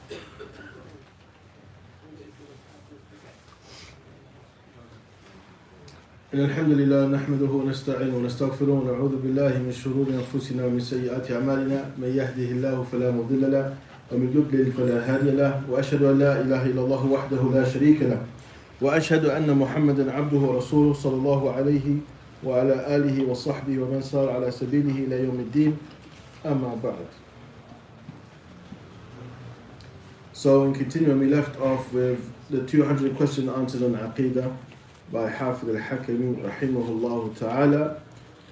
إن الحمد لله نحمده ونستعينه ونستغفره ونعوذ بالله من شرور أنفسنا ومن سيئات أعمالنا من يهده الله فلا مضل له ومن يضلل فلا هادي له وأشهد أن لا إله إلا الله وحده لا شريك له وأشهد أن محمدا عبده ورسوله صلى الله عليه وعلى آله وصحبه ومن سار على سبيله إلى يوم الدين أما بعد. So in continuing, we left off with the 200 question answers on Aqeedah by Hafid al-Hakami rahimahullah ta'ala.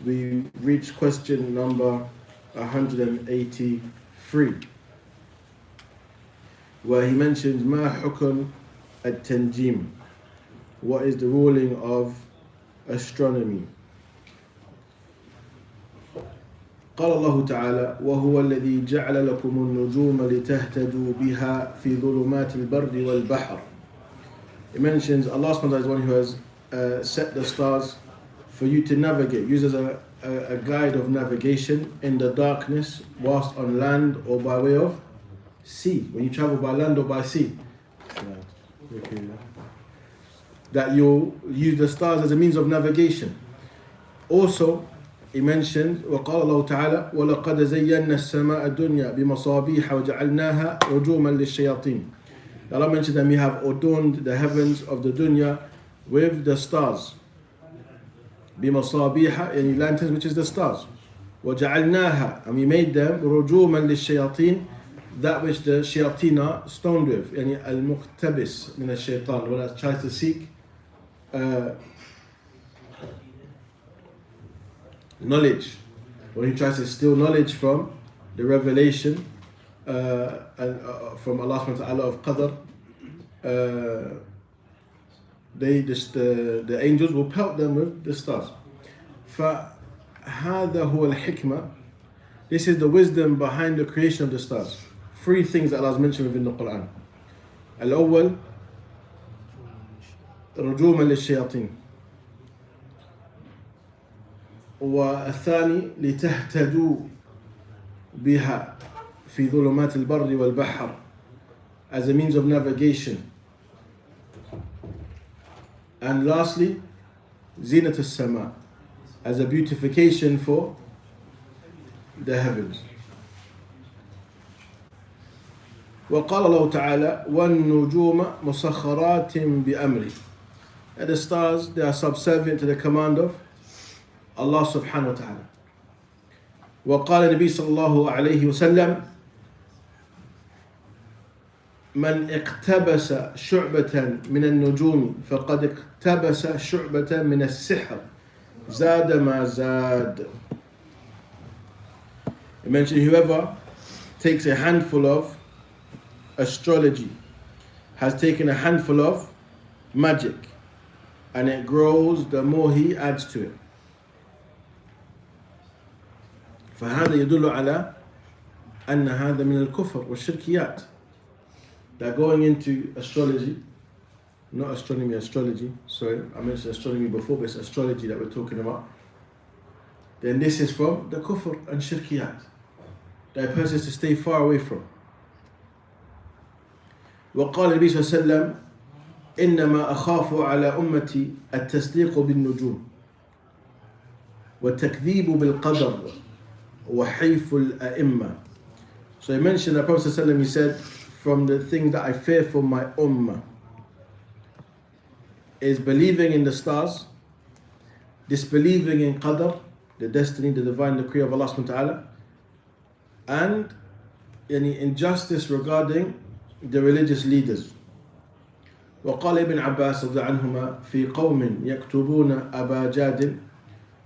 We reached question number 183, where he mentions Ma Hukum at-Tanjim. What is the ruling of astronomy? قال الله تعالى وهو الذي جعل لكم النجوم لتهتدوا بها في ظلمات البر والبحر. It mentions Allah subhanahu wa ta'ala is one who has set the stars for you to navigate, use as a guide of navigation in the darkness whilst on land or by way of sea. When you travel by land or by sea, that you'll use the stars as a means of navigation. Also, he mentioned وقال الله تعالى وَلَقَدْ زَيَّنَّا السَّمَاءَ الدُّنْيا بِمَصَابِيحَ وَجَعَلْنَاهَا رُجُومًا لِلشَّيَاطِينِ. Allah mentioned that we have adorned the heavens of the dunya with the stars. بِمَصَابِيحَ, any lanterns, which is the stars. وَجَعَلْنَاهَا, and we made them رُجُومًا لِلشَّيَاطِينِ, that which the shayateen are stoned with. يعني Al-Mubtasim من الشيطان, one that tries to seek knowledge, when he tries to steal knowledge from the revelation and from Allah subhanahu wa ta'ala of Qadr, the angels will pelt them with the stars. فهذا هو الحكمة. This is the wisdom behind the creation of the stars. Three things that Allah has mentioned within the Quran. الأول رجوما للشياطين, والثاني لتهتدوا بها في ظلمات البر والبحر, as a means of navigation, and lastly زينة السماء, as a beautification for the heavens. وقال الله تعالى والنجوم مسخرات بأمره, and the stars, they are subservient to the command of Allah subhanahu wa ta'ala. وقال النبي صلى الله عليه وسلم من اقتبس شعبة من النجوم فقد اقتبس شعبة من السحر زاد ما زاد. It mentioned whoever takes a handful of astrology has taken a handful of magic, and it grows the more he adds to it. فهذا يدل على أن هذا من الكفر والشركيات. That going into astrology, not astronomy, astrology, sorry, I mentioned astronomy before, but it's astrology that we're talking about, then this is from the kufr and shirkiyat that a person is to stay far away from. وقال النبي صلى الله عليه وسلم إنما أخاف على أمتي التصديق بالنجوم والتكذيب بالقدر وحيف الأئمة. So he mentioned that Prophet ﷺ, he said, from the things that I fear for my ummah is believing in the stars, disbelieving in qadr, the destiny, the divine decree of Allah subhanahu wa ta'ala, and any injustice regarding the religious leaders. وقال ابن عباس رضي عنهما في قوم يكتبون أبا جاد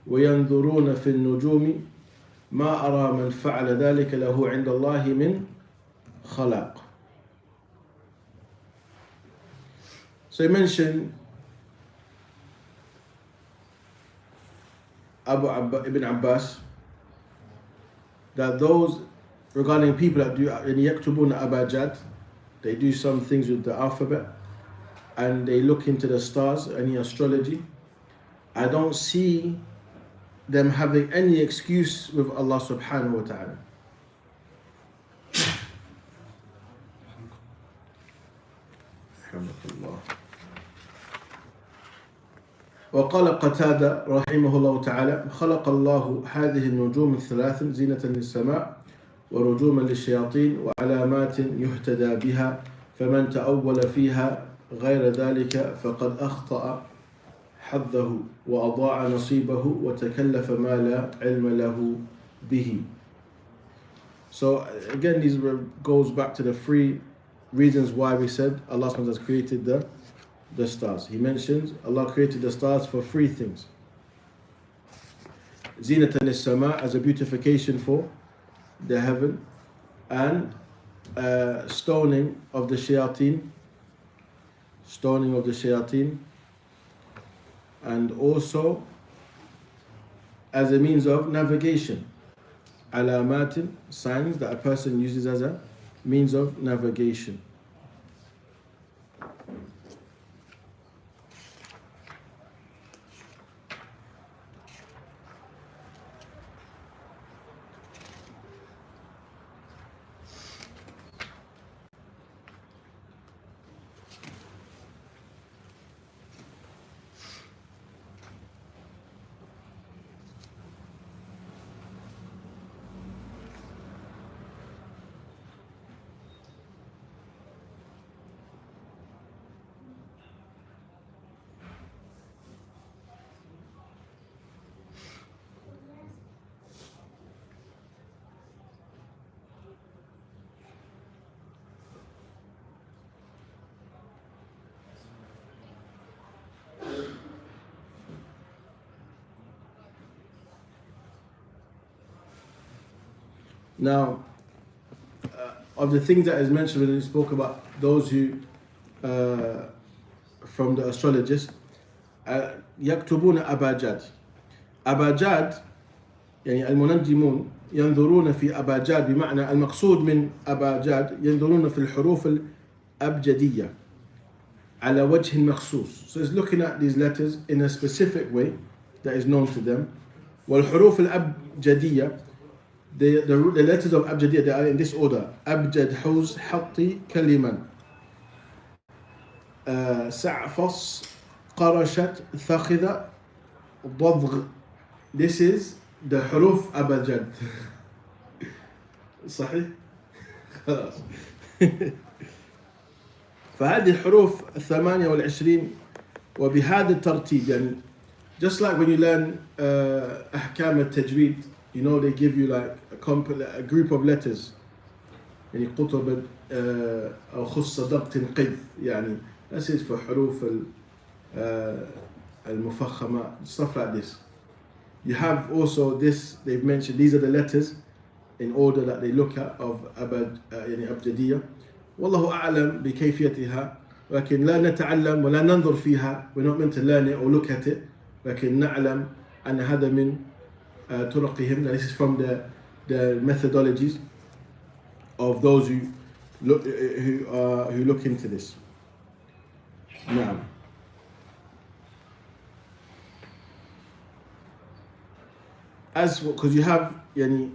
وينظرون في النجوم ما أرى من فعل ذلك له عند الله من خلاق. So he mentioned Ibn Abbas, that those regarding people that do يكتبون أباجاد, they do some things with the alphabet and they look into the stars, any astrology. I don't see them having any excuse with Allah subhanahu wa ta'ala. رحمك الله. وقال قتادة رحمه الله تعالى: خلق الله هذه النجوم الثلاث زينة للسماء ورجوما للشياطين وعلامات يهتدى بها، فمن تأول فيها غير ذلك فقد أخطأ حظه وأضاع نصيبه وتكلف ما لا علم له به. So again, these goes back to the three reasons why we said Allah SWT has created the stars. He mentions Allah created the stars for three things. Zinatan as-sama, as a beautification for the heaven, and stoning of the shayateen, and also as a means of navigation. Alamatin, signs that a person uses as a means of navigation. Now, of the things that is mentioned when he spoke about those who, from the astrologists, يكتبون أباجاد. أباجاد يعني المنجمون ينظرون في أباجاد، بمعنى المقصود من أباجاد ينظرون في الحروف الأبجدية على وجه مخصوص. So it's looking at these letters in a specific way that is known to them. والحروف الأبجدية, the letters of Abjadiyya, they are in this order: Abjad, Huz, Hatti, Kaliman, Sa'fas, Qarashat, Thakhida, Dadgh. This is the Huruf Abjad. صحيح؟ خلاص. فهذه الحروف 28 وبهذا الترتيب، يعني just like when you learn أحكام التجويد, you know, they give you like a group of letters. يعني قطب أو خص ضبط قذ، يعني this is for حروف المفخمة, stuff like this. You have also this, they've mentioned these are the letters in order that they look at of يعني أبجدية. والله أعلم بكيفيتها، لكن لا نتعلم ولا ننظر فيها. We're not meant to learn it or look at it، لكن نعلم أن هذا من طرقهم. This is from the methodologies of those who look into this. نعم. As because you have يعني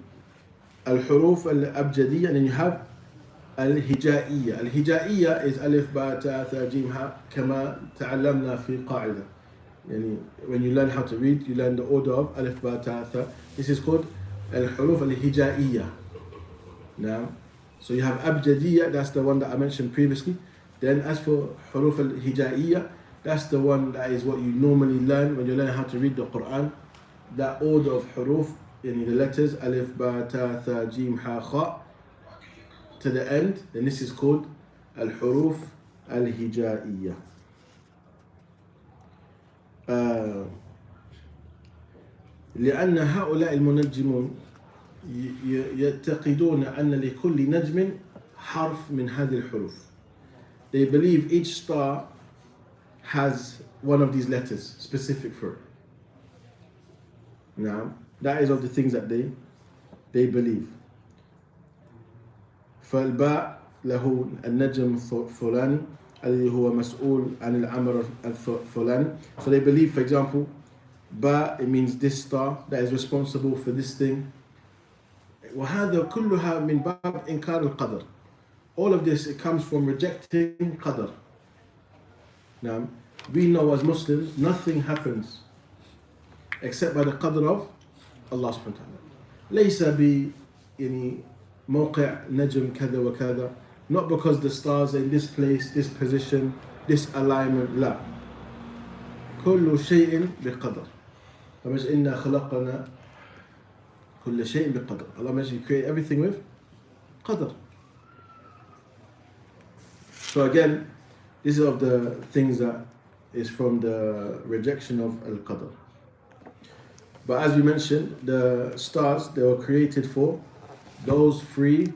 الحروف الأبجدية and then you have الهجائية. الهجائية is ألف باء تاء ثاء جيم هاء كما تعلمنا في قاعدة. يعني when you learn how to read, you learn the order of ألف باء تاء ثاء. This is called الحروف الهجائية. Now, so you have أبجدية, that's the one that I mentioned previously. Then as for حروف الهجائية, that's the one that is what you normally learn when you learn how to read the Quran. That order of حروف, يعني the letters ألف باء تاء ثاء جيم هاء خاء to the end, then this is called الحروف الهجائية. لأن هؤلاء المنجمون يعتقدون أن لكل نجم حرف من هذه الحروف. They believe each star has one of these letters specific for it. Now, that is of the things that they believe. فالباء له النجم الفلاني الذي هو مسؤول عن العمل الفلاني. So they believe, for example, ba, it means this star that is responsible for this thing. وهذا كلها من باب إنكار القدر. All of this, it comes from rejecting qadr. Now, we know as Muslims, nothing happens except by the qadr of Allah subhanahu wa ta'ala. ليس ب يعني موقع نجم كذا وكذا, not because the stars are in this place, this position, this alignment. لا, كل شيء بقدر. فمش إنا خلقنا كل شيء بقدر. Allah makes you create everything with qadr. So again, this is of the things that is from the rejection of al-qadr. But as we mentioned, the stars, they were created for those three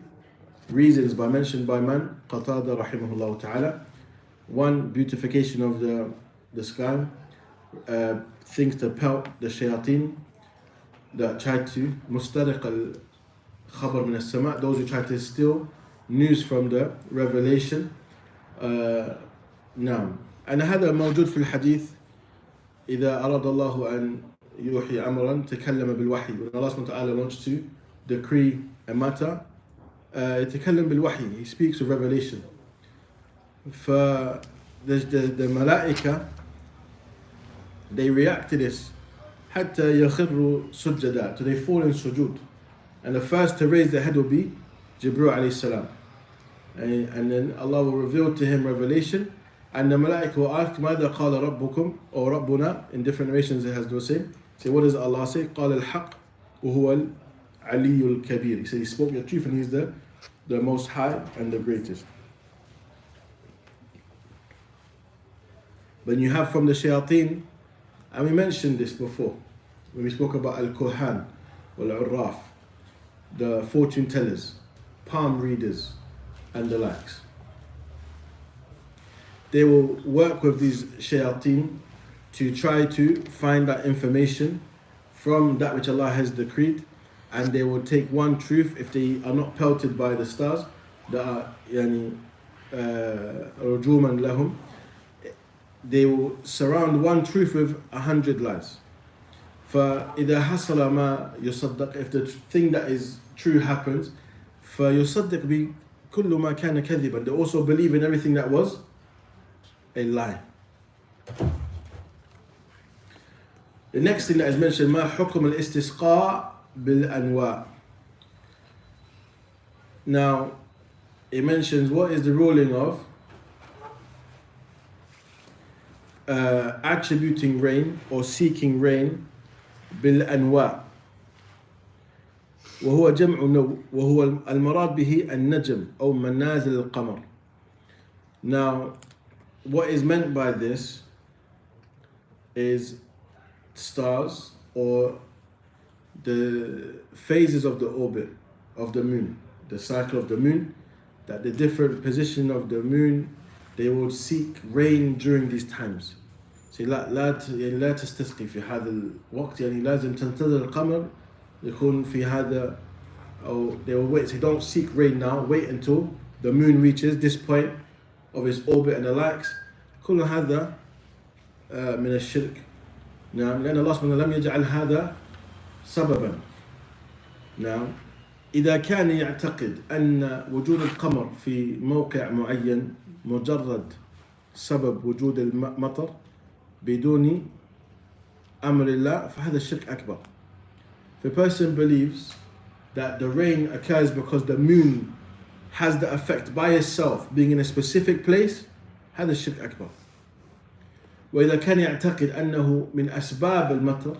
reasons mentioned by man, Qatada rahimahullah ta'ala. One, beautification of the sky, things to pelt the shayateen that tried to mustariq al-khabar min as-sama', those who try to steal news from the revelation. نعم. أن هذا موجود في الحديث إذا أراد الله أن يوحي أمرا تكلم بالوحي. When Allah subhanahu wa ta'ala wants to decree a matter, يتكلم بالوحي, he speaks with revelation. The malaika, they react to this حتى يخروا سجدا, so they fall in sujood, and the first to raise their head will be Jibreel alayhi salam, and then Allah will reveal to him revelation, and the malaika will ask ماذا قال ربكم or ربنا. In different narrations it has the same. Say, what does Allah say? قال الحق وهو العلي الكبير. He said he spoke the truth and he's the most high and the greatest. Then you have from the shayateen, and we mentioned this before when we spoke about al-kuhan wal-urraf, the fortune tellers, palm readers and the likes. They will work with these shayateen to try to find that information from that which Allah has decreed, and they will take one truth if they are not pelted by the stars that are yani rujuman lahum. They will surround one truth with 100 lies. فإذا حصل ما يصدق, if the thing that is true happens, فيصدق بكل ما كان كذبا, they also believe in everything that was a lie. The next thing that is mentioned, ما حكم الاستسقاء بالأنواع. Now, it mentions what is the ruling of attributing rain or seeking rain بالأنواع. وهو جمع نوع وهو المراد به النجم أو منازل القمر. Now, what is meant by this is stars or the phases of the orbit of the moon, the cycle of the moon, that the different position of the moon, they will seek rain during these times. So لا تستسقي في هذا الوقت, يعني لازم تنتظر القمر يكون في هذا, or they will wait. So don't seek rain now, wait until the moon reaches this point of its orbit and the likes. كل هذا من الشرك. نعم, لأن الله سبحانه لم يجعل هذا سببا. نعم, إذا كان يعتقد أن وجود القمر في موقع معين مجرد سبب وجود المطر بدون أمر الله, فهذا الشرك أكبر. If a person believes that the rain occurs because the moon has the effect by itself being in a specific place, هذا الشرك أكبر. وإذا كان يعتقد أنه من أسباب المطر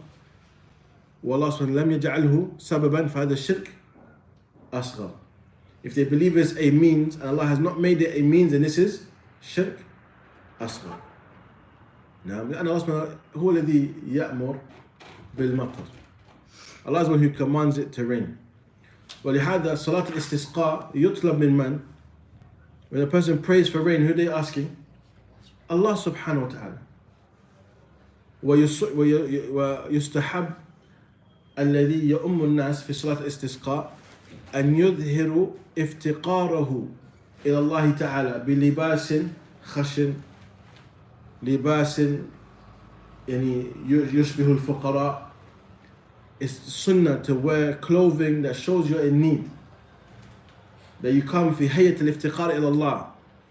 والله سبحانه لم يجعله سببا, فهذا الشرك أصغر. If they believe it's a means and Allah has not made it a means, then this is shirk أصغر. نعم, لأن الله سبحانه هو الذي يأمر بالمطر. Allah is the one who commands it to rain. ولهذا صلاة الاستسقاء يطلب من من? When a person prays for rain, who are they asking? Allah subhanahu wa ta'ala. ويستحب الذي يؤم الناس في صلاة الاستسقاء أن يظهر افتقاره إلى الله تعالى بلباس خشن, لباس يعني يشبه الفقراء. It's sunnah to wear clothing that shows you're in need, that you come في هيئة الافتقار إلى الله,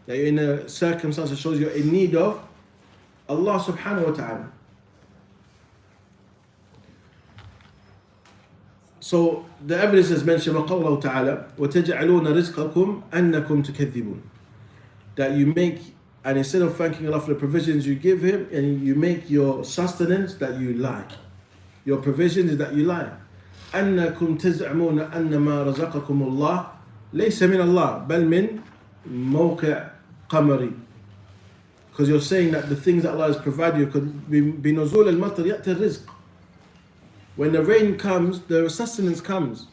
that you're in a circumstance that shows you're in need of Allah subhanahu wa ta'ala. So the evidence is mentioned, وَقَالَ اللَّهُ تَعَالَى وَتَجْعَلُونَ رِزْقَكُمْ أَنَّكُمْ تُكَذِّبُونَ. That you make, and instead of thanking Allah for the provisions you give Him, and you make your sustenance that you lie. Your provision is that you lie. أَنَّكُمْ تَزْعَمُونَ أَنَّمَا رَزَقَكُمُ اللَّهُ لَيْسَ مِنَ اللَّهِ بَلْ مِنْ مَوْقِعِ قَمَرِ. Because you're saying that the things that Allah has provided you could be بِنُزُولِ الْمَطَرِ يَأْتِ الرِّزْقِ. When the rain comes, the sustenance comes.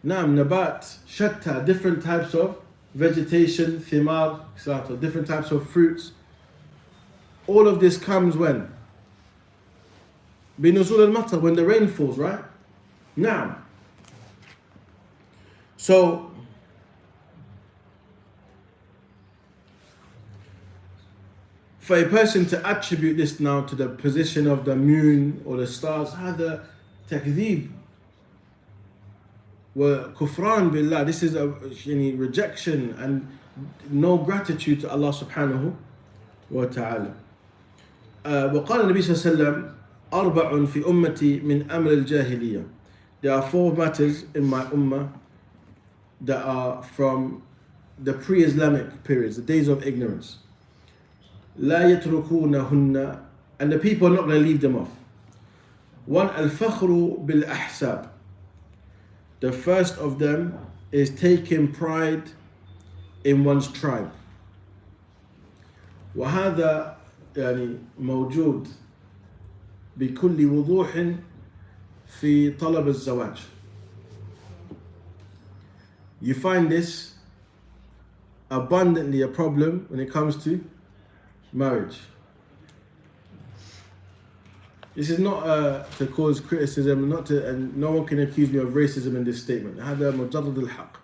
Naam, nabat, shatta, different types of vegetation, thimar, etc., different types of fruits. All of this comes when? Binuzul al-matar, when the rain falls, right? Now, so for a person to attribute this now to the position of the moon or the stars, هذا تكذيب وكفران بالله. This is a rejection and no gratitude to Allah subhanahu wa ta'ala. وقال النبي صلى الله عليه وسلم أربع في أمتي من أمر الجاهلية. There are 4 matters in my ummah that are from the pre-Islamic periods, the days of ignorance. لا يتركونهن, and the people are not going to leave them off. 1. الفخر بالأحساب. The first of them is taking pride in one's tribe. وهذا يعني موجود بكل وضوح في طلب الزواج. You find this abundantly a problem when it comes to marriage. This is not to cause criticism, not to, and no one can accuse me of racism in this statement. هذا مجرد الحق.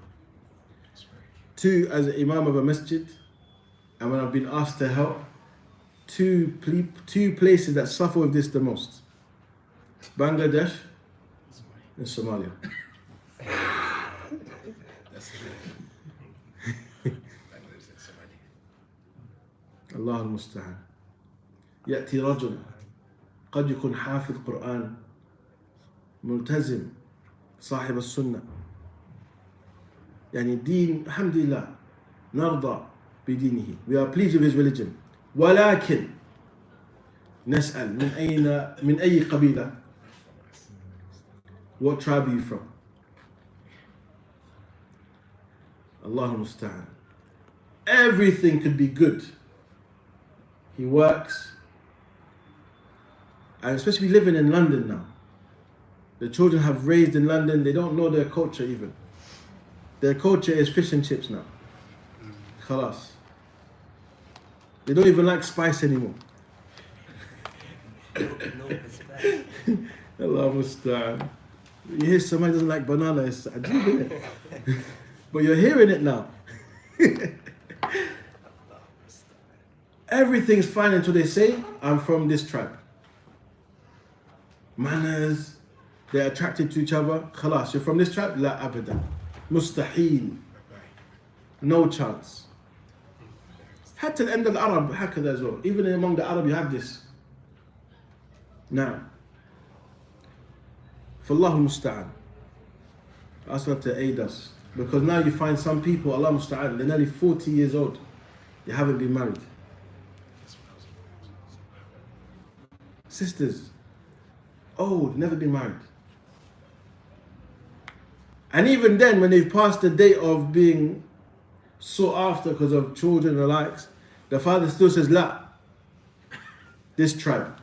2, as an imam of a masjid, and when I've been asked to help, two places that suffer with this the most: Bangladesh and Somalia. الله المستعان. يأتي رجل قد يكون حافظ قرآن ملتزم صاحب السنة يعني دين الحمد لله نرضى بدينه, we are pleased with his religion, ولكن نسأل من أي قبيلة, what tribe are you from? الله المستعان. Everything could be good. He works, and especially living in London now. The children have raised in London, they don't know their culture even. Their culture is fish and chips now. Khalas. They don't even like spice anymore. Allah musta'an. You hear somebody doesn't like banana, it's ajib, isn't it? But you're hearing it now. Everything's fine until they say, I'm from this tribe. Manners, they're attracted to each other. Khalas, you're from this tribe? La abadan. Mustahil. No chance. حتى العند العرب هكذا as well. Even among the Arab you have this. Now, فالله المستعان. Ask Allah to aid us. Because now you find some people, Allah musta'an, they're nearly 40 years old. They haven't been married. Sisters, old, never been married. And even then, when they've passed the date of being sought after because of children and the likes, the father still says, La, this tribe.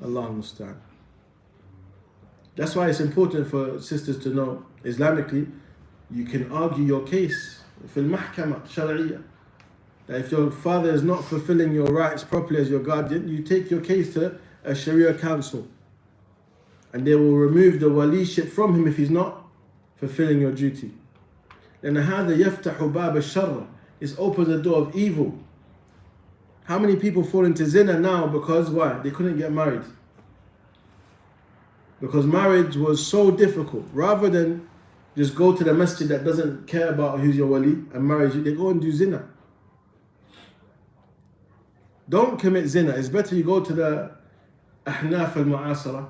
Allah musta'an. That's why it's important for sisters to know, Islamically, you can argue your case في المحكمة شرعية. That if your father is not fulfilling your rights properly as your guardian, you take your case to a Sharia council. And they will remove the waliship from him if he's not fulfilling your duty. لأن هذا يفتح باب الشر. It opens the door of evil. How many people fall into zina now because why? They couldn't get married. Because marriage was so difficult. Rather than just go to the masjid that doesn't care about who's your wali and marries you, they go and do zina. don't commit zina. It's better you go to the Ahnaf al-Mu'asara,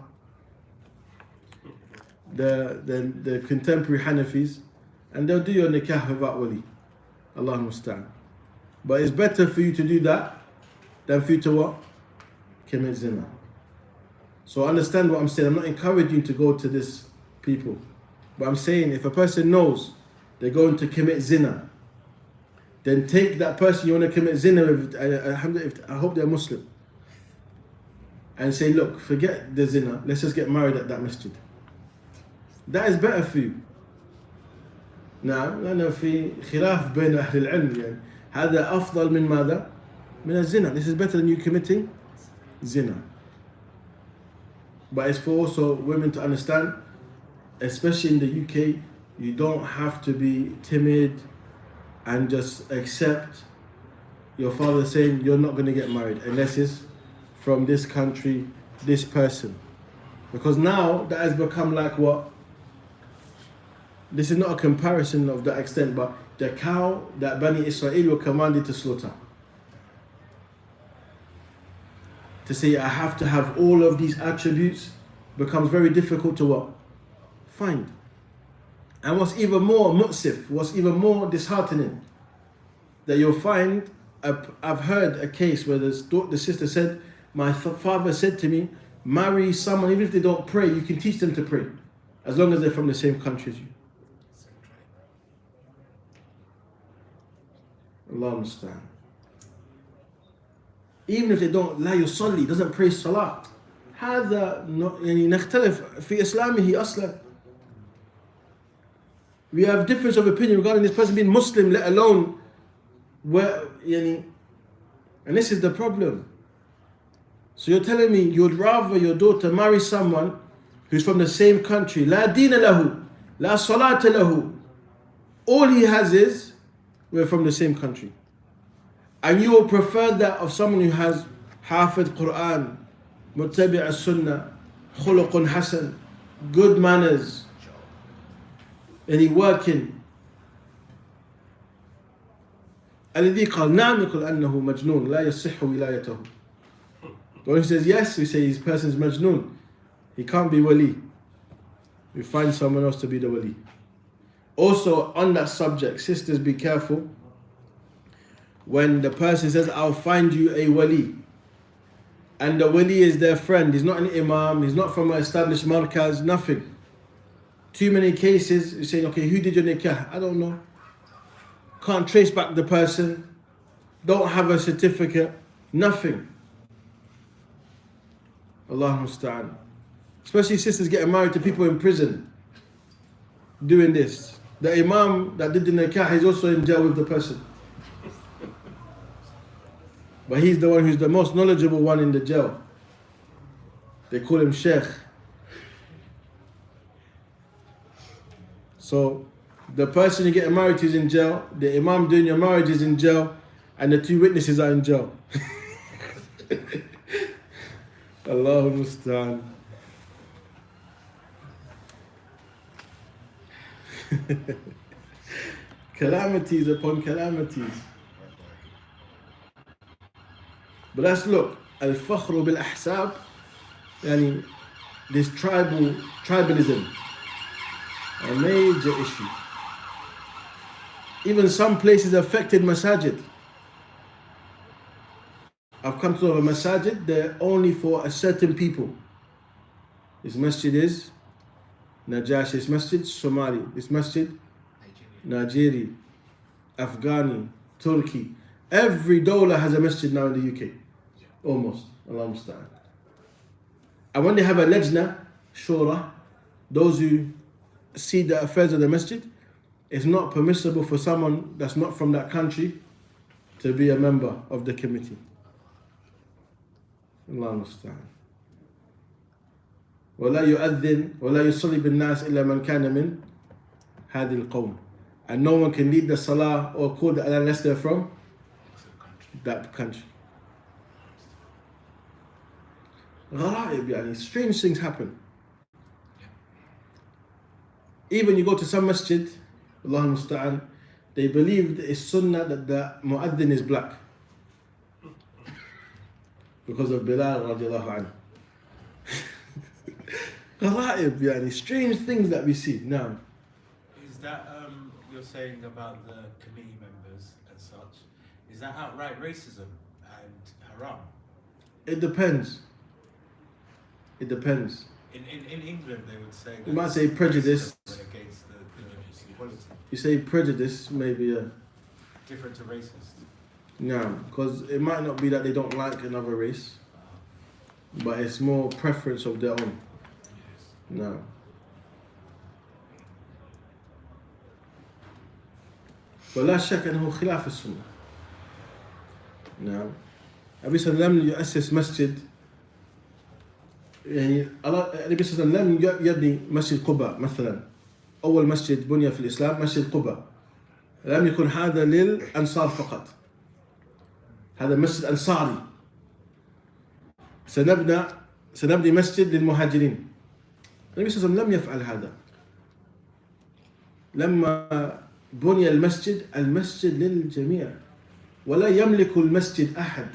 the contemporary Hanafis, and they'll do your nikah without wali. Allah musta'an. But it's better for you to do that than for you to what? Commit zina. So understand what I'm saying. I'm not encouraging you to go to this people. But I'm saying if a person knows they're going to commit zina, then take that person you want to commit zina with, I hope they're Muslim, and say, look, forget the zina, let's just get married at that masjid. That is better for you. نعم لأنه في خلاف بين أهل العلم يعني هذا أفضل من ماذا؟ من الزنا. This is better than you committing zina. But it's for also women to understand, especially in the UK, you don't have to be timid and just accept your father saying you're not going to get married unless it's from this country, this person. Because now that has become like what? This is not a comparison of that extent, but the cow that Bani Israel were commanded to slaughter. To say I have to have all of these attributes becomes very difficult to what? Find. And what's even more mu'sif, what's even more disheartening, that you'll find, I've heard a case where the sister said, my father said to me, marry someone, even if they don't pray, you can teach them to pray, as long as they're from the same country as you. Allah understand. Even if they don't لا يصلي, doesn't pray salah, هذا يعني نختلف في إسلامه أصلا. We have difference of opinion regarding this person being Muslim, let alone where يعني, and this is the problem. So you're telling me you'd rather your daughter marry someone who's from the same country, لا دين له, لا صلاة له, all he has is we're from the same country. And you will prefer that of someone who has Hafid Quran, Muttabi' as-Sunnah, Khuluqun Hasan, good manners, and he working. الذي قال نعم يقول أنه مجنون لا يصح ولايته. The one who says yes, we say this person's majnun. He can't be wali. We find someone else to be the wali. Also on that subject, sisters, be careful when the person says, I'll find you a wali, and the wali is their friend, he's not an imam, he's not from an established markaz, nothing. Too many cases, you're saying, okay, who did your nikah? I don't know. Can't trace back the person, don't have a certificate, nothing. Allah musta'an. Especially sisters getting married to people in prison, doing this. The imam that did the nikah is also in jail with the person. But he's the one who's the most knowledgeable one in the jail. They call him Sheikh. So the person you're getting married to is in jail, the imam doing your marriage is in jail, and the two witnesses are in jail. Allahu musta'an. Calamities upon calamities. But let's look. Al-Fakhru bil-Ahsab, yani this tribalism, a major issue. Even some places affected masajid. I've come to know of a masajid, they're only for a certain people. This masjid is Najash, this masjid Somali, this masjid Nigeri, Afghani, Turkey. Every dawla has a masjid now in the UK. Almost. Allah musta'an. And when they have a lajna, shura, those who see the affairs of the masjid, it's not permissible for someone that's not from that country to be a member of the committee. Allah musta'an. ولا يؤذن ولا يصلي بالناس إلا من كان من هذه القوم. And no one can lead the salah or call the adhan unless they're from that country. غرائب, يعني strange things happen. Even you go to some masjid, Allah musta'an, they believe that it's sunnah that the mu'adhin is black. because of Bilal radiallahu anhu. غرائب, يعني strange things that we see. Now, is that you're saying about the committee members and such? Is that outright racism and haram? it depends. It depends. In England, they would say. You might say prejudice. Against the equality. You say prejudice, maybe. Different to racist. No, because it might not be that they don't like another race, but it's more preference of their own. No. ولا شك أنه خلاف السنة. نعم. النبي صلى الله عليه وسلم لم يؤسس مسجد، يعني النبي صلى الله عليه وسلم لم يبني مسجد قباء مثلا. أول مسجد بني في الإسلام مسجد قباء. لم يكن هذا للأنصار فقط. هذا مسجد أنصاري. سنبني مسجد للمهاجرين. النبي صلى الله عليه وسلم لم يفعل هذا. لما بني المسجد للجميع ولا يملك المسجد أحد.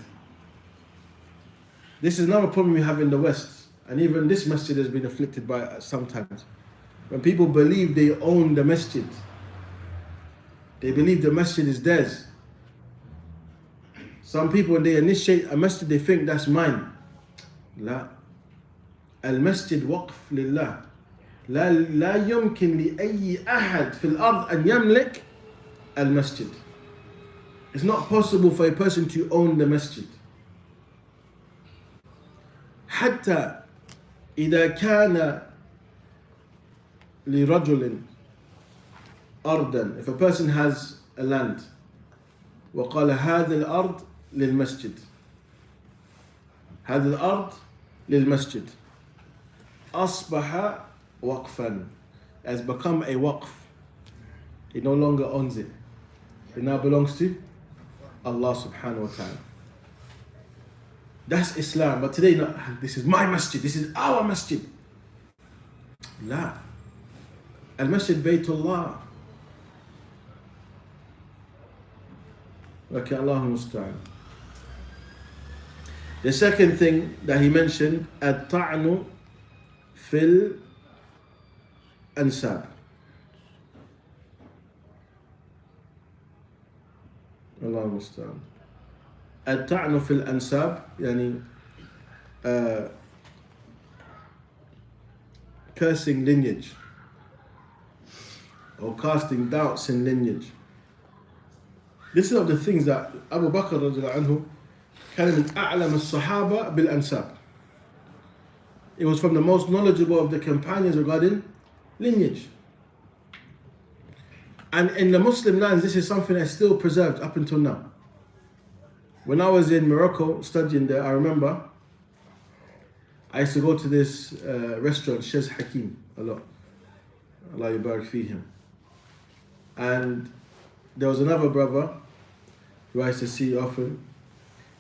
This is not a problem we have in the West, and even this masjid has been afflicted by sometimes. When people believe they own the masjid, they believe the masjid is theirs. Some people, when they initiate a masjid, they think that's mine. لا. المسجد وقف لله. لا يمكن لأي أحد في الأرض أن يملك المسجد. It's not possible for a person to own the masjid. حتى إذا كان لرجل أرضا, if a person has a land وقال هذه الأرض للمسجد, هذه الأرض للمسجد, أصبح وقفا, has become a waqf. He no longer owns it. It now belongs to Allah subhanahu wa ta'ala. That's Islam. But today, no, this is my masjid, this is our masjid. لا. المسجد بيت الله. Okay, Allah musta'an. The second thing that he mentioned, الطعن في الأنساب. الله المستعان. الطعن في الأنساب يعني cursing lineage or casting doubts in lineage. This is one of the things that Abu Bakr رضي الله عنه كان من أعلم الصحابة بالأنساب. It was from the most knowledgeable of the companions regarding lineage. And in the Muslim lands, this is something that's still preserved up until now. When I was in Morocco studying there, I remember I used to go to this restaurant, Shez Hakim, a lot. Allah yubarak fihim. And there was another brother who I used to see often,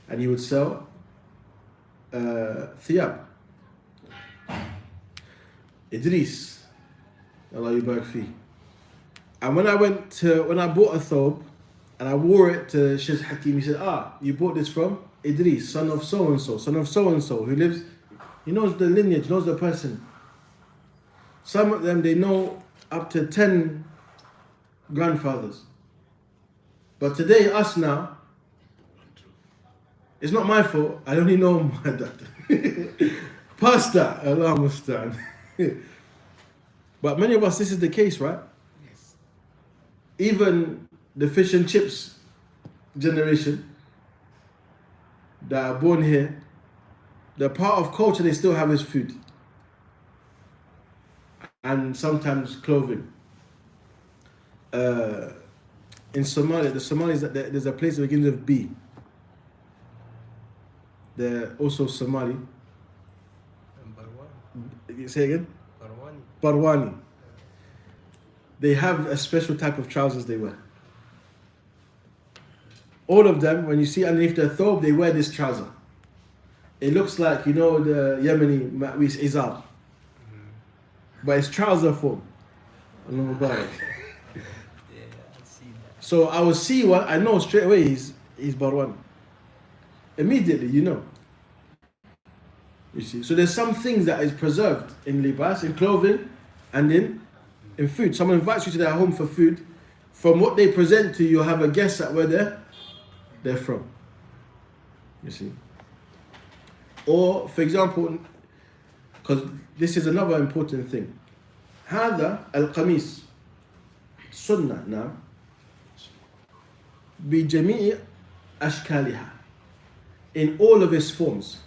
and he would sell thiyab. Idris, Allah yubarak fih. And when I bought a thobe and I wore it to Shez Hakim, he said, you bought this from Idris, son of so-and-so, who lives, he knows the lineage, knows the person. Some of them, they know up to 10 grandfathers. But today, us now, it's not my fault, I only know my dad. Pastor, Allah musta'an. But many of us, this is the case, right? Yes. Even the fish and chips generation that are born here, the part of culture they still have is food. And sometimes clothing. In Somalia, the Somalis, there's a place that begins with B. They're also Somali. Say again? Barwani. They have a special type of trousers they wear. All of them, when you see underneath their thobe, they wear this trouser. It looks like, the Yemeni Ma'wis Izar. But it's trouser form. So I will see one, I know straight away he's Barwani. Immediately, You see, so there's some things that is preserved in libas, in clothing, and in food. Someone invites you to their home for food. From what they present to you, you'll have a guess at where they're from. You see. Or, for example, because this is another important thing. هذا القميص سنة نعم بجميع أشكالها, in all of its forms.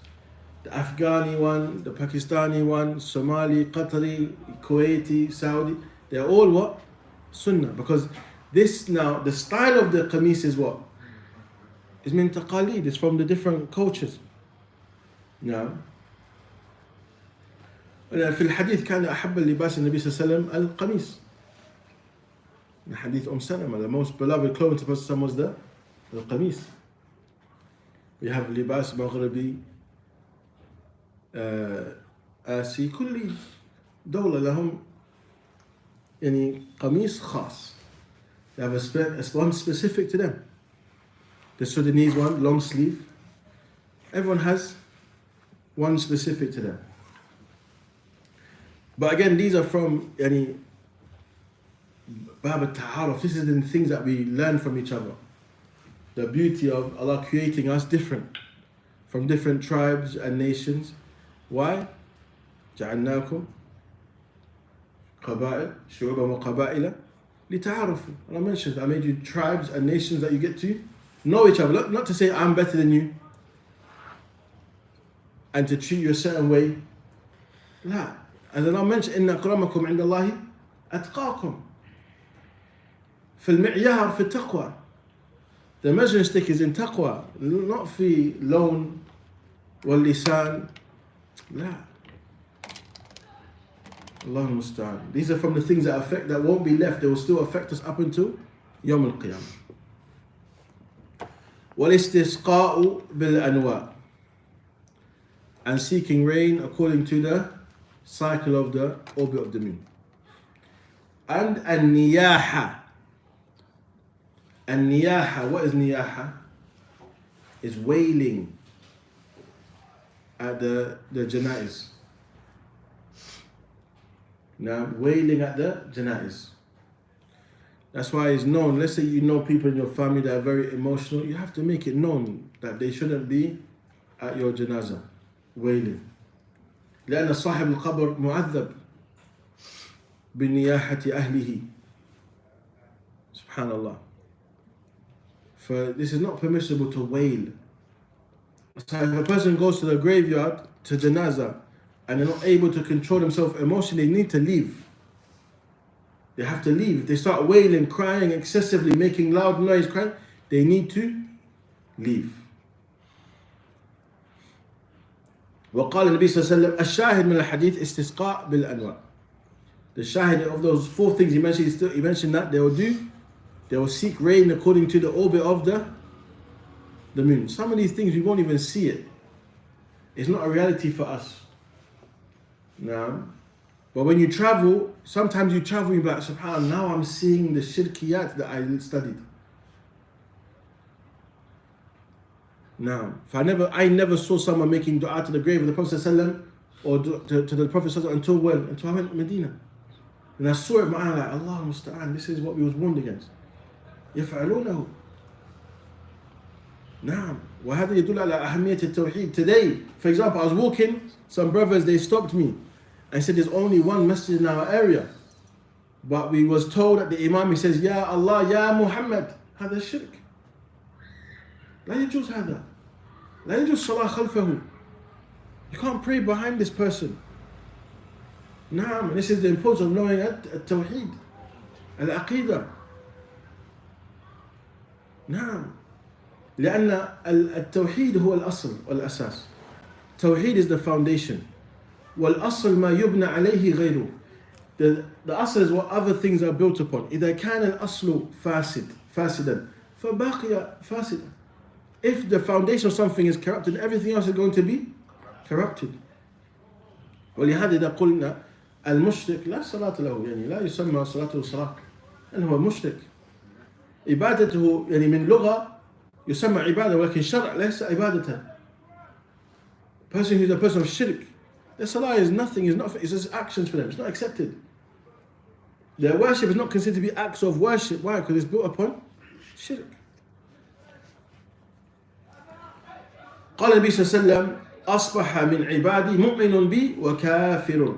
The Afghani one, the Pakistani one, Somali, Qatari, Kuwaiti, Saudi, they're all what? Sunnah. Because this now, the style of the qamis is what? It's min taqalid, it's from the different cultures. Now, في الحديث كان أحب اللباس النبي صلى الله عليه وسلم القميص. In the hadith Salama, the most beloved clothing to Prophet was the qamis. We have libas maghribi, آسي, كل دولة لهم يعني قميص خاص. They have a one specific to them. The Sudanese one, long sleeve. Everyone has one specific to them. But again, these are from yani, Bab al-Ta'aruf. This is the things that we learn from each other. The beauty of Allah creating us different, from different tribes and nations. Why? جعلناكم قبائل شعوبا وقبائل لتعارفوا. Allah mentions, I made you tribes and nations that you get to know each other. Not to say I'm better than you and to treat you a certain way. لا. And then Allah mentioned إن أكرمكم عند الله أتقاكم. فالمعيار في التقوى. The measuring stick is in taqwa, not في لون واللسان. لا. Allah musta'an. These are from the things that affect, that won't be left. They will still affect us up until Yawm al-Qiyamah. والاستسقاء بالأنواع, and seeking rain according to the cycle of the orbit of the moon. And النياحة. النياحة, what is niyaha? Is wailing at the janaiz. Now, wailing at the janaiz. That's why it's known. Let's say you know people in your family that are very emotional. You have to make it known that they shouldn't be at your janazah wailing. لأن صاحب القبر معذب بنياحة أهله. Subhanallah. For this is not permissible to wail. So if a person goes to the graveyard, to janazah, and they're not able to control themselves emotionally, they need to leave. They have to leave. If they start wailing, crying excessively, making loud noise, crying, they need to leave. وقال النبي صلى الله عليه وسلم الشاهد من الحديث استسقاء بالأنواع. The shahid of those four things he mentioned that they will seek rain according to the orbit of the moon. Some of these things we won't even see it. It's not a reality for us. No. But when you travel, sometimes you travel, you're like, subhanAllah, now I'm seeing the shirkiyat that I studied. Now, if I never saw someone making dua to the grave of the Prophet ﷺ or to the Prophet ﷺ until when? Until I went to Medina. And I saw it, my eye, like, Allah musta'an, this is what we was warned against. يفعلونه. نعم. وهذا يدل على أهمية التوحيد. Today, for example, I was walking, some brothers, they stopped me and said there's only one masjid in our area. But we was told that the Imam, he says, Ya Allah, Ya Muhammad. هذا الشرك. لا يجوز هذا. لا يجوز صلاة خلفه. You can't pray behind this person. نعم. This is the importance of knowing التوحيد. Al-Aqeedah. نعم. لأن التوحيد هو الأصل والأساس. توحيد is the foundation. والأصل ما يبنى عليه غيره. The asl is what other things are built upon. إذا كان الأصل فاسدا فباقي فاسدا. If the foundation of something is corrupted, everything else is going to be corrupted. ولهذا إذا قلنا المشرك لا صلاة له, يعني لا يسمى صلاته صلاة, لأنه هو مشرك. عبادته يعني من لغة يسمى عبادة, ولكن شرع ليس عبادة. person who's a person of shirk, their salah is nothing, it's just actions for them, it's not accepted. Their worship is not considered to be acts of worship. Why? Because it's built upon shirk. قال النبي صلى الله عليه وسلم أصبح من عبادي مؤمن بي وكافر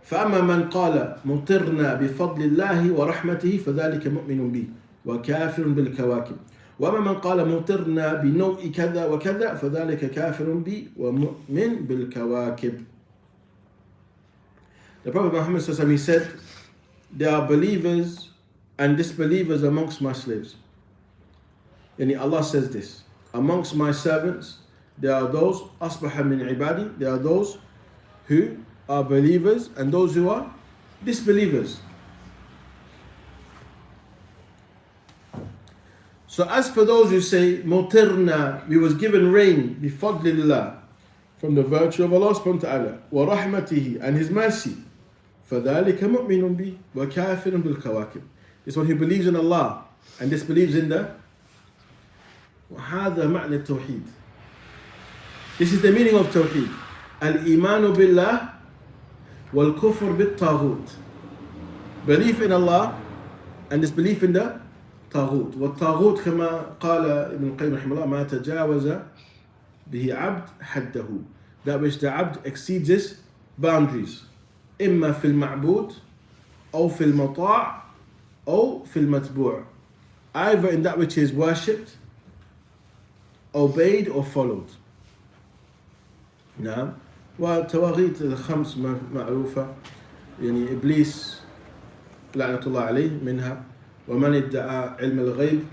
فأما من قال مطرنا بفضل الله ورحمته فذلك مؤمن بي وكافر بالكواكب وأما من قال مطرنا بنوء كذا وكذا فذلك كافر بي ومؤمن بالكواكب. The Prophet Muhammad صلى الله عليه وسلم, he said, there are believers and disbelievers amongst my slaves. And Allah says this, amongst my servants there are those asbaha min ibadi, there are those who are believers and those who are disbelievers. So as for those who say mutirna, we was given rain bifadlillah, from the virtue of Allah subhanahu wa ta'ala, wa rahmatihi, and his mercy, فَذَلِكَ مُؤْمِنٌ بِي وَكَافِرٌ بِالْكَوَاكِبِ. This one who believes in Allah and disbelieves in the وَهَذَا مَعْنَى التَّوْحِيد. This is the meaning of Tawheed. Al-Imanu Billah wal-Kufr bit-Taghut. Belief in Allah and disbelief in the Taghut. وَالطَّاغُوتِ كما قال ابن القيم رحمه الله ما تجاوز به عبد حده. That which the abd exceeds his boundaries. إما في المعبود أو في المطاع أو في المتبوع. Either in that which is worshipped, obeyed or followed. نعم. والتواغيت الخمس معروفة يعني إبليس لعنة الله عليه منها ومن ادعى علم الغيب,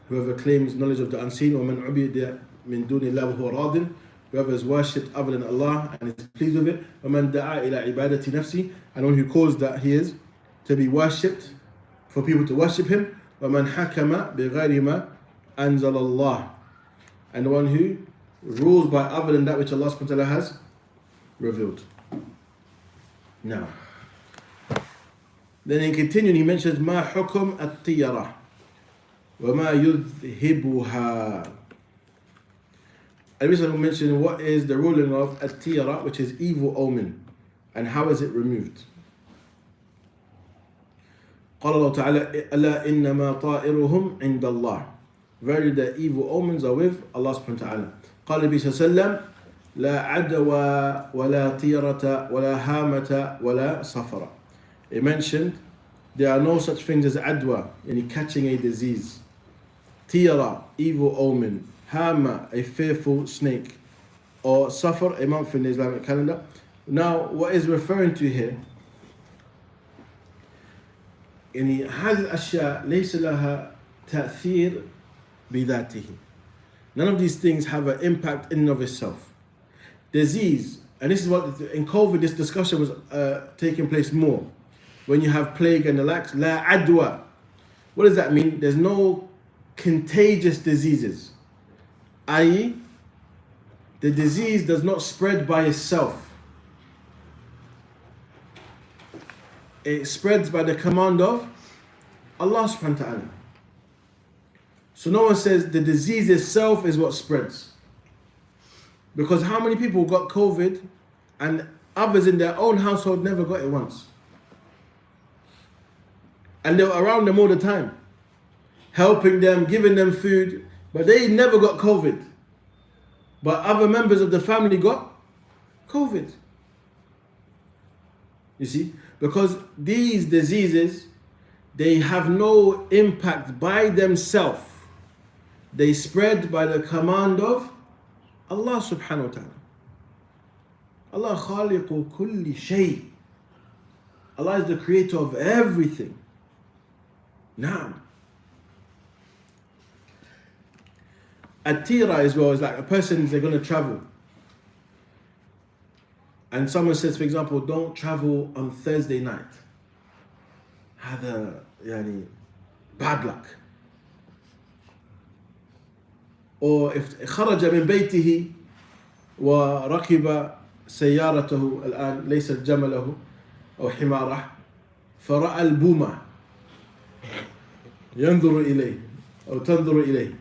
whoever claims knowledge of the unseen, ومن عبد من دون الله وهو راضٍ, whoever is worshipped other than Allah and is pleased with it, ومن دعا إلى عبادة نفسه, and one who calls that he is to be worshipped, for people to worship him, ومن حكم بغير ما أنزل الله, and the one who rules by other than that which Allah subhanahu wa ta'ala has revealed. Now, then in continuing he mentions ما حكم الطيرة وما يذهبها. And we will mention what is the ruling of الطيرة, which is evil omen, and how is it removed. قال الله تعالى ألا إنما طائرهم عند الله. Verily the evil omens are with Allah subhanahu wa ta'ala. قال النبي صلى الله عليه وسلم لا عدوى ولا طيرة ولا هامة ولا صفرة. It mentioned there are no such things as adwa, yani catching a disease, tira, evil omen, hama, a fearful snake, or safar, a month in the Islamic calendar. Now what is referring to here, يعني هذه الأشياء ليس لها تأثير بذاته. None of these things have an impact in and of itself. Disease, and this is what in COVID this discussion was taking place more. When you have plague and the likes, la adwa. What does that mean? There's no contagious diseases. i.e., the disease does not spread by itself. It spreads by the command of Allah subhanahu wa ta'ala. So no one says the disease itself is what spreads. Because how many people got COVID and others in their own household never got it once? And they were around them all the time, helping them, giving them food, but they never got COVID. But other members of the family got COVID. You see? Because these diseases, they have no impact by themselves. They spread by the command of Allah subhanahu wa ta'ala. Allah khaliqu kulli shay. Allah is the creator of everything. Now, At-tira as well is like a person, they're going to travel. And someone says, for example, don't travel on Thursday night. هذا يعني bad luck. Or if خرج من بيته وركب سيارته الآن ليست جمله أو حماره فرأى البومة ينظر إليه أو تنظر إليه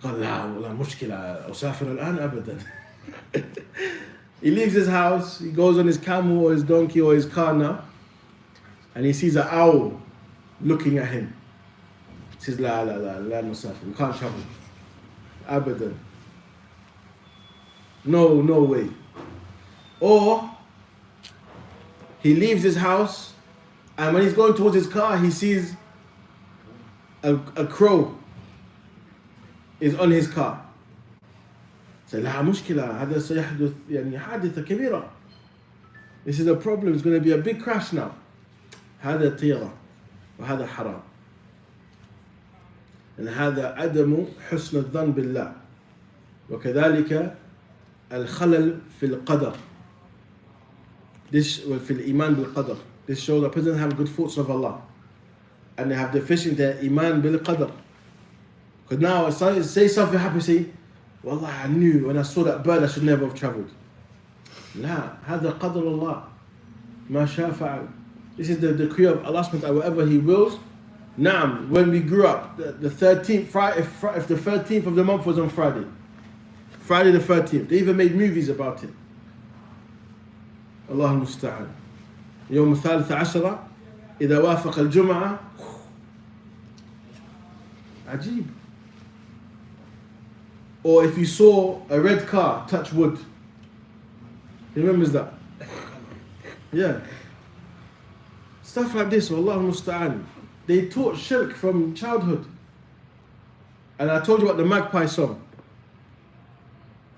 قال لا والله مشكلة أسافر الآن أبدا. He leaves his house, he goes on his camel or his donkey or his car now, and he sees an owl looking at him. He says, La musafir, we can't travel. Abadan. No way. Or he leaves his house, and when he's going towards his car, he sees a crow is on his car. So لا مشكلة هذا سيحدث يعني حادثة كبيرة. This is a problem. It's going to be a big crash now. هذا طيرة وهذا حرام. And هذا عدم حسن الظن بالله. وكذلك الخلل في القدر. This في الإيمان بالقدر. This shows a person have good thoughts of Allah, and they have deficient their iman bil qadr. Because now, say something happens, say, Wallah, I knew when I saw that bird I should never have travelled. لا, هذا قدر الله. ما شاء فعل. This is the decree of Allah subhanahu wa ta'ala, whatever He wills. Naam, when we grew up, the 13th Friday, if the 13th of the month was on Friday the 13th, they even made movies about it. Allah al-Musta'an. يوم الثالث عشرة إذا وافق الجمعة. عجيب. Or if you saw a red car touch wood. He remembers that? Yeah. Stuff like this, Wallahu musta'an. They taught shirk from childhood. And I told you about the magpie song.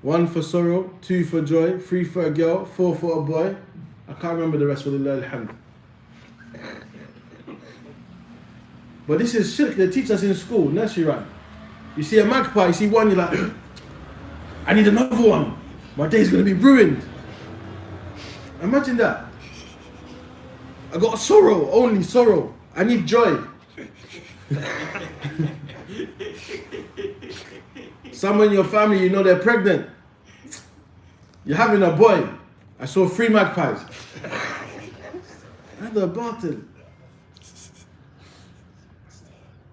1 for sorrow, 2 for joy, 3 for a girl, 4 for a boy. I can't remember the rest, walillahi alhamd. But this is shirk they teach us in school, nursery rhyme. You see a magpie, you see one, you're like, I need another one. My day's going to be ruined. Imagine that. I got sorrow, only sorrow. I need joy. Someone in your family, you know they're pregnant. You're having a boy. I saw 3 magpies. هذا باطل.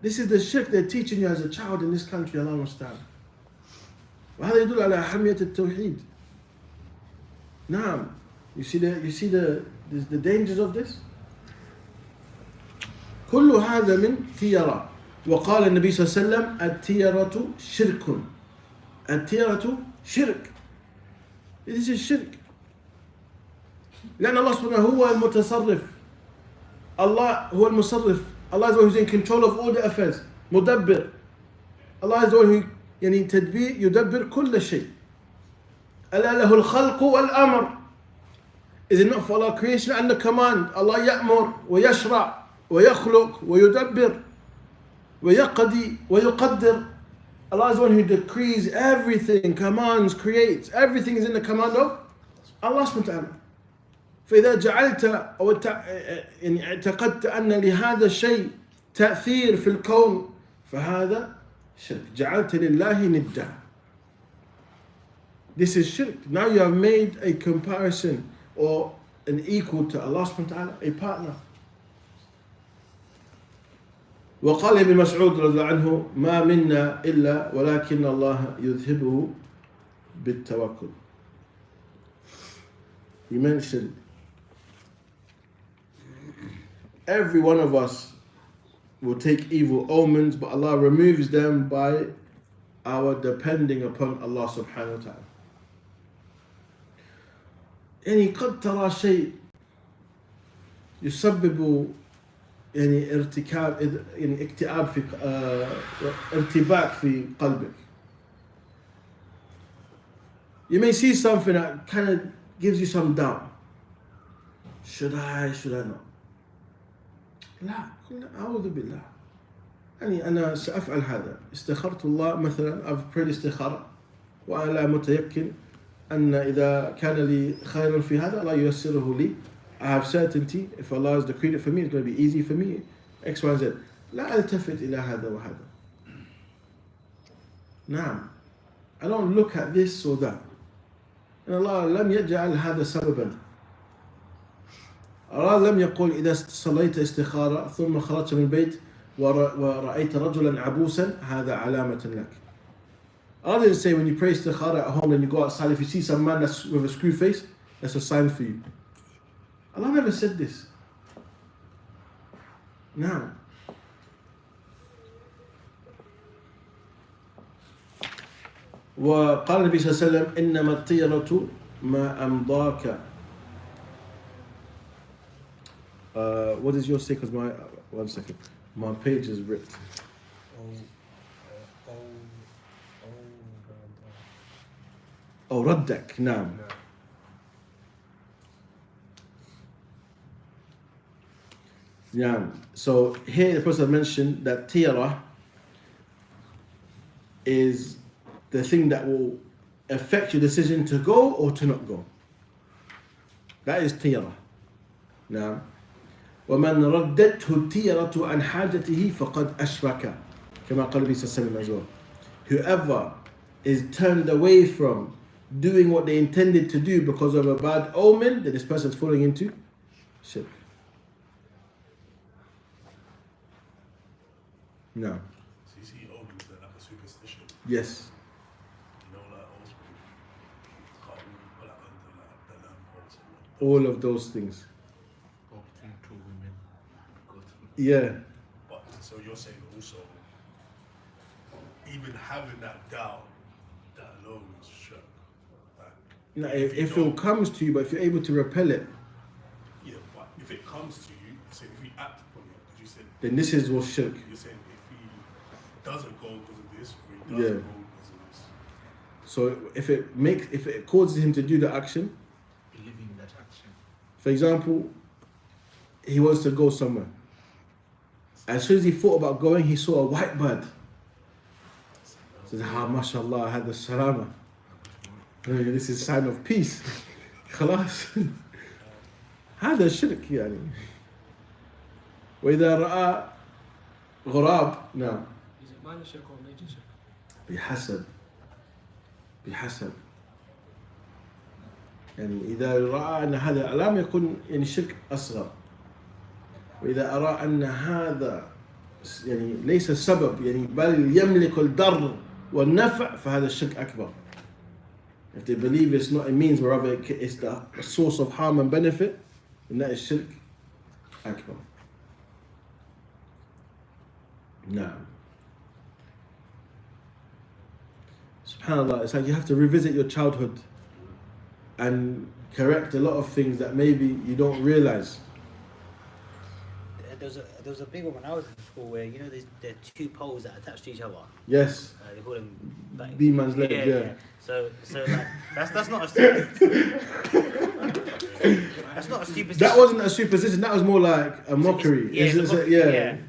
This is the shirk they're teaching you as a child in this country, Allah understand. وهذا يدل على أهمية التوحيد. نعم. You see the dangers of this? كل هذا من تيرة. وقال النبي صلى الله عليه وسلم التيرة شرك. التيرة شرك. This is shirk. لأن الله سبحانه هو المتصرف. Allah هو المصرف. Allah is the one who's in control of all the affairs. مدبر. Allah is the one who يعني تدبير يدبر كل شيء. ألا له الخلق والأمر. Is it not for Allah creation and the command? Allah يأمر ويشرع ويخلق ويدبر ويقضي ويقدر. Allah is the one who decrees everything, commands, creates. Everything is in the command of Allah subhanahu wa ta'ala. فإذا جعلت أو يعني اعتقدت أن لهذا الشيء تأثير في الكون فهذا شرك. جعلت لله ندا. This is shirk. Now you have made a comparison or an equal to Allah subhanahu wa ta'ala, a partner. وقال ابن مسعود رضي الله عنه ما منا إلا ولكن الله يذهبه بالتوكل. He mentioned every one of us will take evil omens, but Allah removes them by our depending upon Allah subhanahu wa ta'ala. يعني قد ترى شيء يسبب يعني ارتكاب يعني اكتئاب في ارتباك في قلبك. You may see something that kind of gives you some doubt. Should I not? لا أعوذ بالله. يعني أنا سأفعل هذا. استخرت الله مثلا. I've prayed استخارة وأنا متيقن أن إذا كان لي خير في هذا الله ييسره لي. I have certainty if Allah has decreed it for me, it's going to be easy for me. X, Y, Z. لا ألتفت إلى هذا وهذا. نعم. I don't look at this or that. And Allah لم يجعل هذا سببا. Allah لم يقول إذا صليت استخارة ثم خرجت من البيت ورأيت رجلا عبوسا هذا علامة لك. Allah didn't say when you pray istikhara at home and you go outside, if you see some man that's with a screw face, that's a sign for you. Allah never said this. Now, وقال النبي صلى الله عليه وسلم إنما الطيرة ما أمضاك. What does yours say? Because my, one second, my page is ripped. Oh, ردك. نعم. Yeah. So here the Prophet mentioned that tiyara is the thing that will affect your decision to go or to not go. That is tiyara. Now, وَمَنْ رَدَّتْهُ التِّيَرَةُ عَنْ حَاجَتِهِ فَقَدْ أَشْرَكَ كما قال النبي صلى الله عليه وسلم as well. Whoever is turned away from doing what they intended to do because of a bad omen, then this person is falling into shirk. No. So you see omens, they're like a superstition. Yes. You know, like old school. Can't really put like under like the lamppost and what. All of those things. Potential women. Good. Yeah. But so you're saying also, even having that doubt, that alone is shirk. Like, No, you if don't- it comes to you, but if you're able to repel it, yeah, but if it comes to you, say if you act upon it, because you said, then this is what's shirk. you're saying if he doesn't go because of this, or he doesn't Yeah. go because of this. So if it causes him to do the action, Believing that action. for example, he wants to go somewhere. As soon as he thought about going, he saw a white bird. He says, mashallah, I had the salama. This is a sign of peace. خلاص. هذا شرك يعني. وإذا رأى غراب نعم. Is it minor shirk or major shirk? بحسب يعني إذا رأى أن هذا علامة يكون يعني شرك أصغر، وإذا أرى أن هذا يعني ليس سبب يعني بل يملك الضر والنفع فهذا الشرك أكبر. If they believe it's not a means, wherever it's the source of harm and benefit, then that is shirk أكبر. نعم. SubhanAllah, it's like you have to revisit your childhood and correct a lot of things that maybe you don't realize. There was a big one when I was in school where, you know, there are two poles that attach to each other. Yes, They call them B-man's leg, yeah. So like that's not a that's not a superstition. That wasn't a superstition, that was more like a mockery. It's It's- a it's- mock-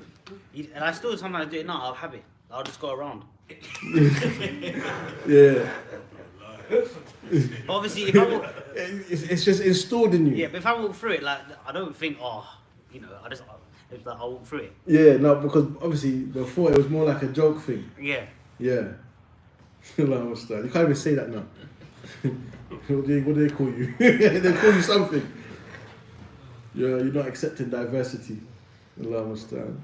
yeah. And I still sometimes do it now. I'll have it. I'll just go around. Yeah. But obviously, if I walk, It's just installed in you. yeah, but if I walk through it, like I don't think, oh, you know, it's like I'll walk through it. Yeah, no, because obviously before it was more like a joke thing. Yeah. Yeah. Allah Musta'an. You can't even say that now. What do they call you? They call you something. You're not accepting diversity. Allah Musta'an.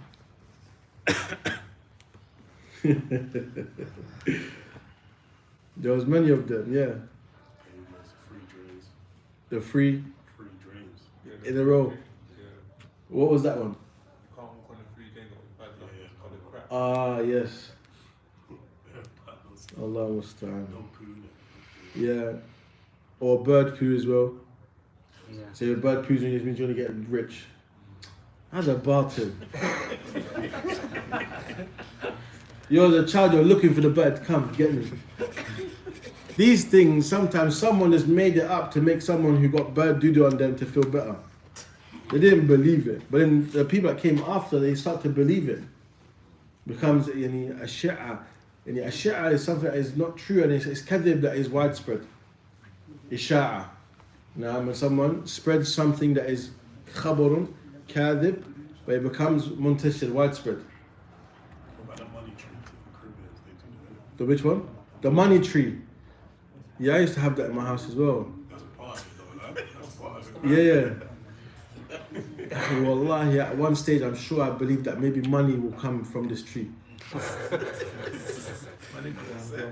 There was many of them, yeah. Free dreams. The free Free dreams. in a row. Yeah. What was that one? Can't walk on a free game or bad luck Yeah. on the crap. Ah, yes. No Allah Musta'an. poo. Yeah. Or bird poo as well. Yeah. So if bird poos on you, it means you're going to get rich. How's a batil? You're the child, you're looking for the bird. Come, get me. These things, sometimes someone has made it up to make someone who got bird doo-doo on them to feel better. They didn't believe it. But then the people that came after, they start to believe it. Becomes a shi'a. A shi'a is something that is not true, and it's kadhib that is widespread. Isha'a. Now, when someone spreads something that is khabarun, kadhib, but it becomes muntashir, widespread. What about the money tree? The Caribbeans, they do that. The which one? The money tree. Yeah, I used to have that in my house as well. That's part of it though, like, that's part of it. Yeah. Wallahi, at one stage, I'm sure I believed that maybe money will come from this tree.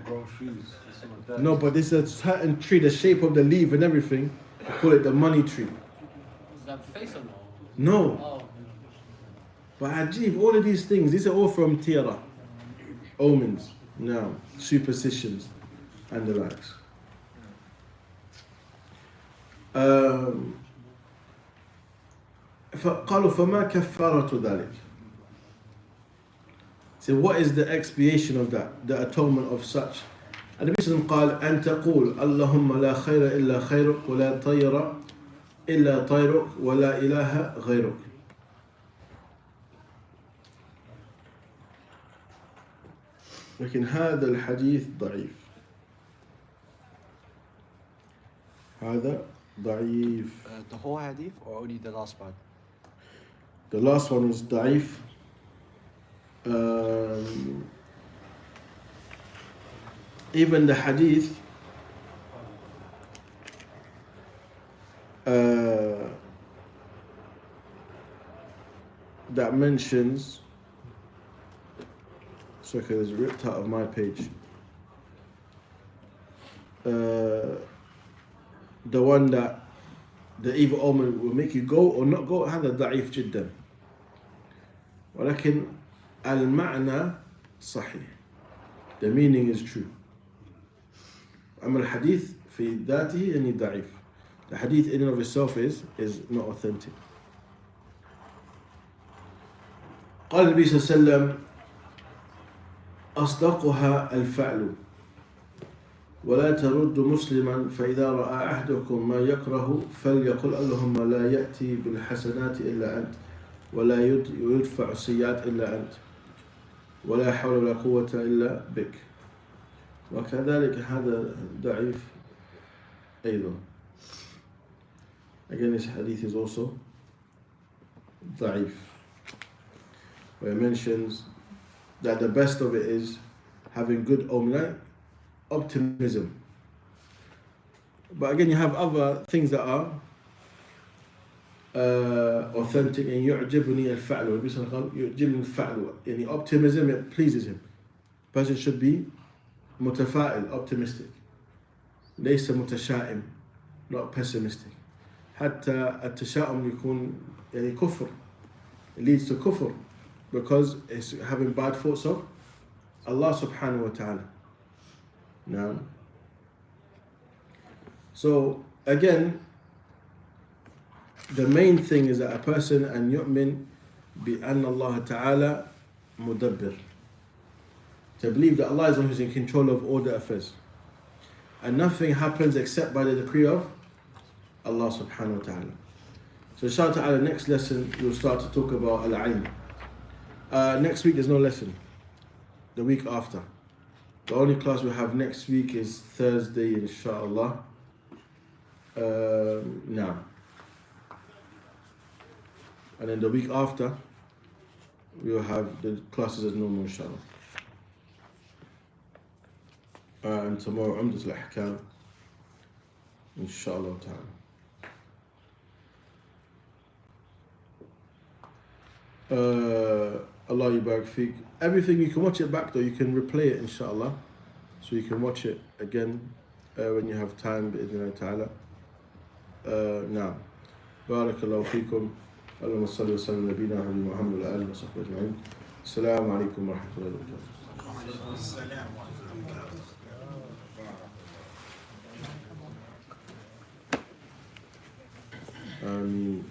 Grow trees. It's not that. No, but this is a certain tree, the shape of the leaf and everything. They call it the money tree. Is that face or no? No, Oh, but Ajib, all of these things, these are all from Tira. Omens, now, superstitions, and the likes. قالوا فما كفارة ذلك. So what is the expiation of that, the atonement of such? النبي صلى الله عليه وسلم قال أن تقول اللهم لا خير إلا خيرك ولا طير إلا طيرك ولا إله غيرك. لكن هذا الحديث ضعيف. هذا ضعيف. The whole hadith or only the last part? The last one is ضعيف. Even the hadith that mentions, so okay, it's ripped out of my page. The one that the evil omen will make you go or not go, هذا ضعيف جدا. ولكن المعنى صحيح. The meaning is true. أما الحديث في ذاته يعني ضعيف. The hadith in and of itself is not authentic. قال النبي صلى الله عليه وسلم أصدقها الفعل ولا ترد مسلما فإذا رأى أحدكم ما يكره فليقل اللهم لا يأتي بالحسنات إلا أنت ولا يدفع السيئات إلا أنت ولا حول ولا قوة إلا بك. وكذلك هذا ضعيف أيضا. Again, this hadith is also ضعيف, where it mentions that the best of it is having good omen, optimism. But again, you have other things that are authentic. And يعجبني الفعل. والنبي صلى الله عليه وسلم قال يعجبني الفعل. يعني optimism, it pleases him. Person should be متفائل, optimistic. ليس متشائم, not pessimistic. حتى التشاؤم يكون يعني كفر. It leads to kufr because it's having bad thoughts of Allah subhanahu wa ta'ala. Now, so again, the main thing is that a person and yu'min بأن الله تعالى مدبر, to believe that Allah is the one who's in control of all the affairs, and nothing happens except by the decree of Allah subhanahu wa ta'ala. So inshallah ta'ala, next lesson we'll start to talk about al-ayn. Next week there's no lesson. The week after, the only class we have next week is Thursday, inshallah. Now, and then the week after we will have the classes as normal, inshallah. And tomorrow Umdat al-Ahkam, inshallah ta'ala. Allah yubarak fiqh. Everything, you can watch it back though, you can replay it inshallah. So you can watch it again when you have time, bi'idhnillah ta'ala. Now, barakallahu feekum. اللهم صل وسلم على نبينا محمد وعلى اله وصحبه اجمعين. السلام عليكم ورحمه الله وبركاته. آمين.